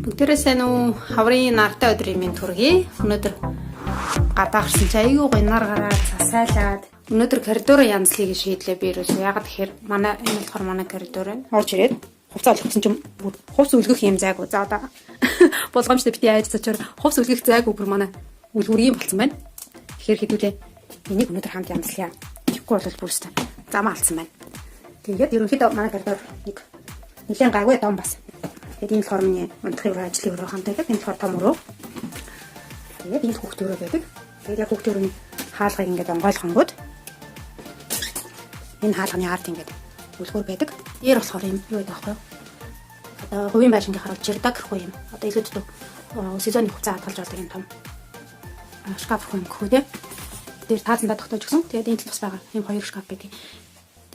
Бүгдээрээ нүү хаврын нартай өдрийн минь төргий. Өнөөдөр гадаагсан чи айгүй гоё нар гараад засайлаад өнөөдөр коридороо янзлыг шийдлээ би ерөөсөө ягаад тэгэхээр манай энэ болохоор манай коридор байна. Орж ирээд хувцас олгосон чинь хувцас үлгэх юм зайгүй. За одоо болгоомжтой бити яаж цачаар хувцас үлгэх зайгүй бүр манай үлгүрийн болцсон байна. Тэгэхээр хэдүүлээ энийг өнөөдөр хамт янзлая. Тэгэхгүй бол бүрстэ зам алдсан байна. Тэгээд ерөнхийдөө манай коридор нэг нэлээд гайгүй дом бас. Тэгээд энэ болохоор миний унтахын ажлын өрөө хамт байдаг. Энэ болохоор том өрөө. Тэгээд энэ хүүхд өрөө байдаг. Тэгээд яг хүүхд өрөөний хаалгыг ингээд онгойлгонгууд энэ хаалганы ард ингээд үлгүүр байдаг. Дээр болохоор юм юу байдаг аахгүй юу? Одоо хувийн байшингийн хараад жирдаг гэхгүй юм. Одоо илүүдэд сезонны хугацаа хадгалж болдог юм том шкаф юм гэхгүй тийм. Дээр таацандаа тогтоож гисэн. Тэгээд энэ бас байгаа. Ийм хоёр шкаф байдаг.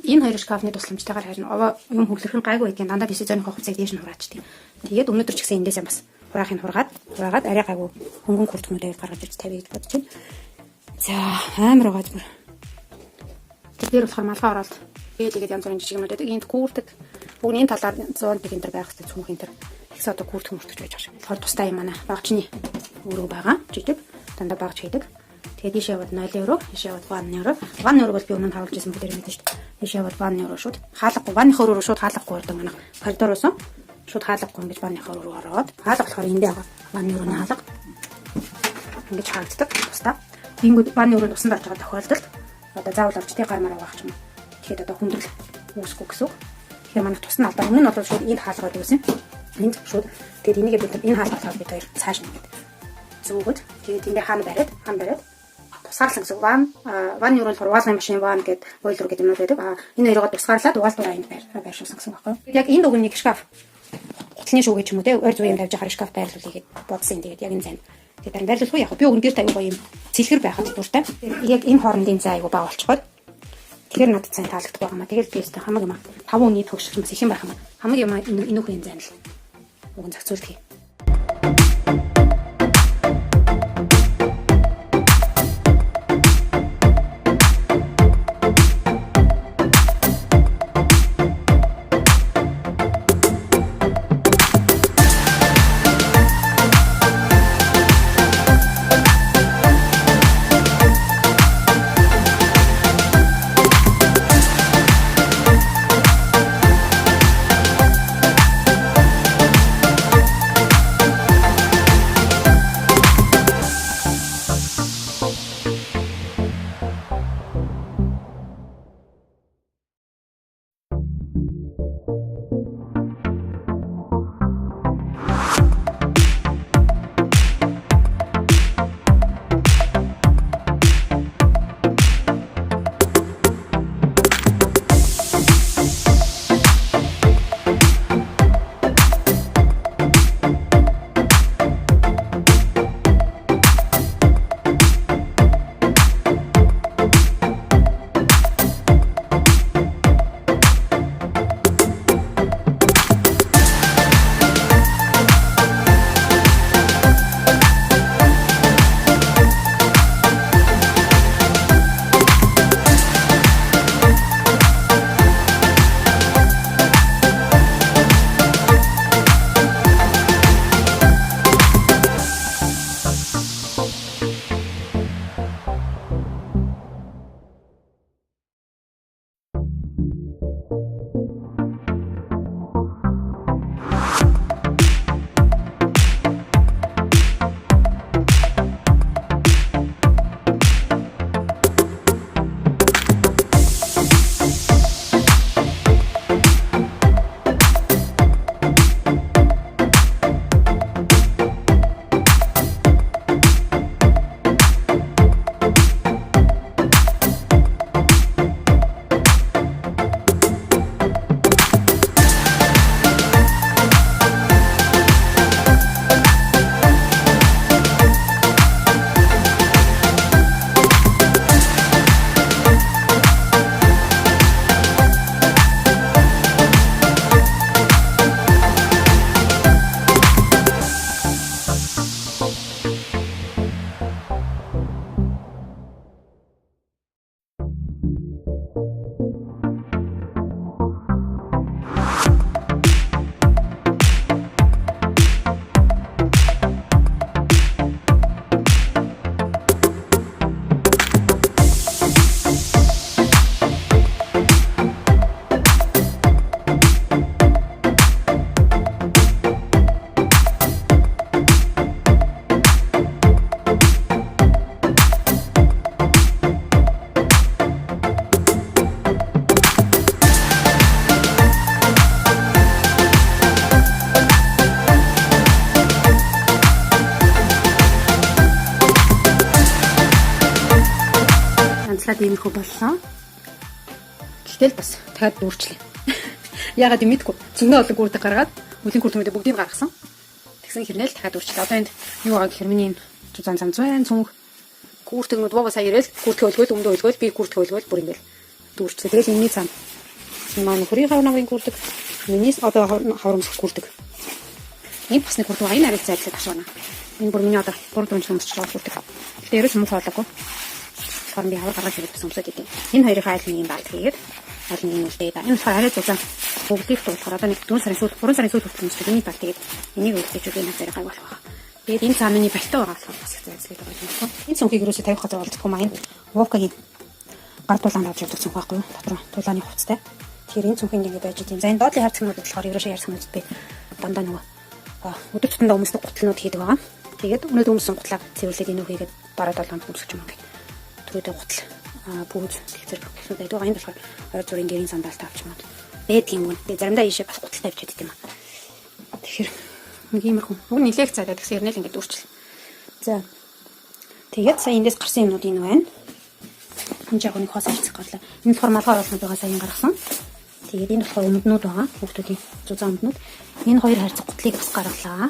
Энэ хоёр шкафны тусламжтайгаар харин юм хөглөх нь гайгүй гэдгийг дандаа би сезонны хугацааг дээш нь хураачдаг. Тэгээд өнөөдөр ч гэсэн эндээс юм бас хураахыг хургаад арай гайгүй хөнгөн хүртгнүүдээр гаргаж ирж тавья гэж бодож байна. За амар байгаа зүгээр. Тэр болохоор малгай ороод тэгээд янз бүрийн жижиг юмнууд байдаг. Энд күүрдэг. Бүгний талаар 100 энэ байх хэрэгтэй цүнх энэ төр. Ихс одоо күүрт хүмүүртэж байж байгаа шиг. Тэгэхээр тустай юм манай багчны өрөө байгаа. Жижиг дандаа багч хийдэг. Тэгээд ийшээ яваад 0 евро, ийшээ яваад 1 евро. 1 евро бол би өмнө харуулж ирсэн бүгд мэдэн шүү дээ. Ийшээ яваад 1 евро шууд хаалгагүй. Ванныхаа өрөө шууд хаалгагүй ордог манай коридороос шууд хаалгагүй ингэж ванныхаа өрөө ороод хаалга болохоор эндээ байгаа. 1 евроны хаалга. Ингэж хаагддаг. Тусдаа. Тэнгүүд 1 евро тусанд орж байгаа тохиолдолд одоо заавал орчтын гармаар авах юм. Тэгэхэд одоо хүндрэл үүсэхгүй гэсэн. Тэгэхээр манай тусна алдаа өмнө нь бол шууд энд хаалгаад байсан. Энд шууд тэгээд энийг бид энэ хаалгаад бид хоёр цааш нь гэдэг. Зүгүүд тэгээд эндээ хаана бариад тусгаарлан гэсэн. 1 евро болохоор валны машин ван гэдэг бойлер гэдэг юмнууд байдаг. Энэ хоёроо тусгаарлаад валдураа энд байршуулсан гэсэн байна. Яг энэ дугуйн нэг шкаф. Хутлын шүүгээ ч юм уу те ойр зуун юм тавьж байгаа шкаф байрлуулъя гэж бодсон. Тэгээд яг энэ зам. Тэгээд байрлуулахгүй яг би өгнөр тавь гоё юм цэлгэр байхад дуртай. Яг энэ хоорондын зай айгу бага болчихгоо. Тэгэхээр надад сайн таалагддаг байгаа маа. Тэгээд би өөртөө хамаг юм 5 өний төгсөл бас их юм байх юм. Хамаг юм энэ үхэн зай л уг нь зохицуулдаг. яагаад иймэрхүү боллоо? Гэтэл бас дахиад дүүрчлээ. Яагаад юм мэдгүй. Цөмнөө олон гүрдэг гаргаад үлийн гүрдмүүдээ бүгдийг гаргасан. Тэгсэн хэрнээл дахиад дүүрчлээ. Одоо энд юу байгаа гэхээр миний зузаан замзайн цүнх гүрдгнүүд боо сая ирэл гүрдэх өлгөөл өмдөө өлгөөл би гүрдэх өлгөөл бүр ингээл дүүрчлээ. Тэгэл энэний цаана маань хөрийн хавнагын гүрдэг. Минийс одоо хаврамсах гүрдэг. Энэ бас нэг гүрдэг аян арил зайлшгүй ташаана. Энэ бүр миний одоо 3 дүнч өмсч байгаа гүрдэг. Гэтэ ерөөс мөн хоолоогүй. Тэгэхээр би хавар гаргаж ирэх юмсад идэв. Энэ хоёрын айл нэг юм баг тэгээд айл нэг юм үлдээ. Энэ болохоор арай зузаан бүгдийг туулахаар одоо нэг 4 сарын сүүлд 3 сарын сүүлд өмсдөг. Энийг баг тэгээд энийг үлдээчүүд энэ зэрэг гай болох байна. Тэгээд энэ цаа миний бальтай байгаа болохоор бас их зайлшгүй байгаа юм. Энэ цүнхийг ерөөсөө тавих газар олдохгүй маань вовкагийн гар тулаанд авч явдаг цүнх байхгүй юу? Дотор тулааны хувцастай. Тэгэхээр энэ цүнхийг ингэ байж тийм. За энэ доотлын харцгнууд болохоор ерөөсөө ярьсанууд би дандаа нөгөө өдөр тутамдаа өмсдөг гутлнууд хийдэг байгаа. Тэгээд өнөөдөр өмсөн гутлаа цэвэрлээд энэ үхийгээд бараа 7 хоног өмсөж юм ингээд. Түрүүтэй гутал бүүз зэрэг гэхүүд байдаг. Энэ болохоор 26-ын гэрийн сандалтай авч юмуд. Бэдгийн мөн. Тэгээд заримдаа ийшээ бас гуталтай авч яддаг юм аа. Тэгэхээр нэг иймэрхүү. Уг нилээх цаадаа тэгсэн ярнэл ингээд дүүрчил. За. Тэгээд сая эндээс гарсан юмнууд энэ байна. Энэ яг нэг хоос авчих гарлаа. Энэ формалгаар болоод байгаа сая гаргасан. Тэгээд энэ болохоор өмднүүд байгаа. Хүүхдүүдийн зузаан өмднүүд. Энэ хоёр хайрцаг гутлыг бас гаргалаа.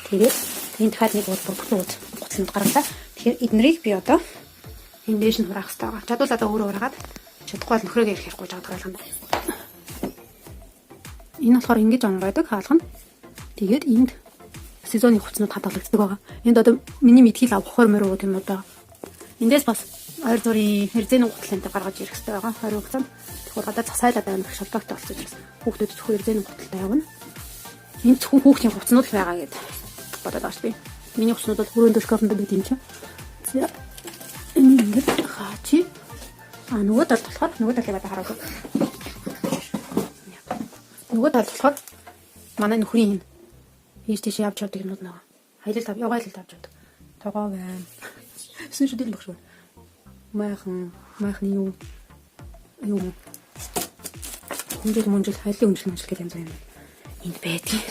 Тэгээд энэ дахиад нэг бол бүрхтүүд гутланд гаргалаа. Тэгэхээр эднэрийг би одоо энэ дээш нь хураах хэрэгтэй байгаа. Чадвал одоо өөрөө ураагаад чадахгүй бол нөхрөөгээ ирэх хэрэггүй жаад байгаа юм байна. Энэ болохоор ингэж онгойдог хаалгана. Тэгээд энд сезоны хувцснууд хадгалагддаг байгаа. Энд одоо миний мэдхийл авах хормор уу юм уу да. Эндээс бас ойр зүрийн хэрзээний гутланд гаргаж ирэх хэрэгтэй байгаа. 20 хугацаанд. Тэгэхээр гадаа засайлаад байна гэх шалгаагтай болчихж байна. Хүүхдүүд зөвхөн хэрзээний гуталтай явна. Энд зөвхөн хүүхдийн хувцснууд л байгаа гэдэг бодоод байгаа шүү би. Миний хувцснууд бол хүрээнд шкафнд байд юм чи. За энэ ингэж хаачи. Нөгөө талд болохоор нөгөө талыг одоо хараад. Нөгөө талд болохоор манай нөхрийн энэ ийш тийш явж явдаг юмнууд байгаа. Хаялал тав явгаал тавьж явдаг. Тогоо байна. Сэн шүдэл багш. Майхан юу мөнжил хайлын өмжил гэх юм байна. Энд байдаг.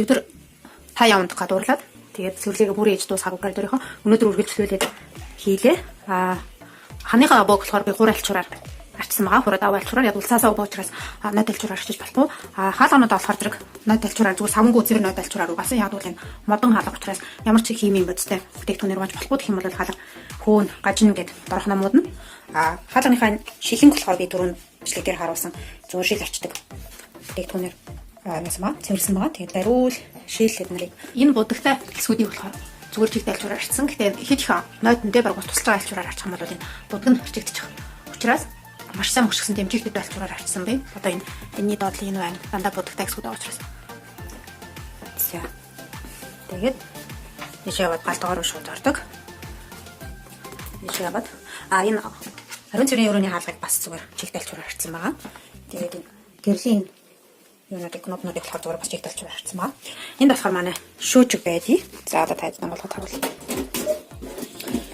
өчигдөр та явандах гадуурлаад тэгээд цэвэрлэгээ бүр ээж дуусгаагүй гардуурийнхаа өнөөдөр үргэлжлүүлээд хийлээ. Ханыхаа обог болохоор би хурал алчураар арчсан байгаа. Хурал аваа алчураар яг улсаасаа обоо учраас нойд алчураар арчиж болохгүй. Хаалганууд болохоор зэрэг нойд алчураар зүгээр савангуу зэрэг нойд алчураар угаасан. Яг бол энэ модон хаалга учраас ямар ч химийн бодистой бүтээгдэхүүнээр угааж болохгүй гэх юм бол хаалга хөөн гажин гэдэг дорох намууд нь. Хаалганыхаа шилэнг болохоор би түрүүн бичлэг дээр харуулсан зүгээр шил арчдаг бүтээгдэхүүнээр ясмаа цэвэрлсэн байгаа. Тэгээд даруул шил гэдэг нарыг энэ будагтай хэсгүүдийг болохоор зүгээр чигт альчураар арчсан. Гэхдээ хэд их нойдондээ баг тусалж байгаа альчураар арчих юм бол энэ будаг нь арчигдчих. Учираас маш сайн хөшгсөн дэмжигдэд альчураар арчсан бай. Одоо энэний доотлын энэ байна. Дандаа будагтай хэсгүүд байгаа учраас. За. Тэгээд ийш яваад галтгоор шууд ордог. Ийш яваад энэ ариун цэрийн өрөөний хаалгыг бас зүгээр чигт альчураар арчсан байгаа. Тэгээд энэ гэрлийн юунуудыг кнопнуудыг болохоор зүгээр бас чигт альчураар арчсан байгаа. Энд болохоор манай шүүжиг байдий. За одоо тайд намуулахад харуул.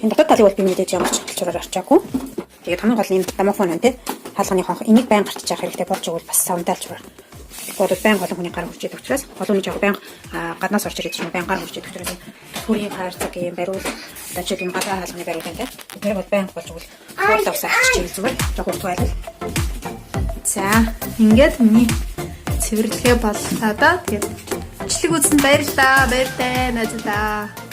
Энэ дотоод талыг бол би мэдээж ямар ч альчураар арчаагүй. Тэгээд хамгийн гол нь энэ домофон байна те. Хаалганы хонх энийг байн гарчиж явах хэрэгтэй болж игэл бас савнтай альчураар. Бодод байн голон хүний гар хурж идэх учраас голооны жоо байн гаднаас орж ирээд чинь байн гар хурж идэх учраас төрийн хайрцаг юм бариул дажид энэ гадаа хаалганы бариул байна те. Тэр бол байн болж игэл хурдавсаа арчиж зүгээр жоо хурд байлаа. За ингээд миний цэвэрлэгээ боллоо да. Тэгээд бичлэг үзсэнд баярлалаа. Баяртай найзлаа.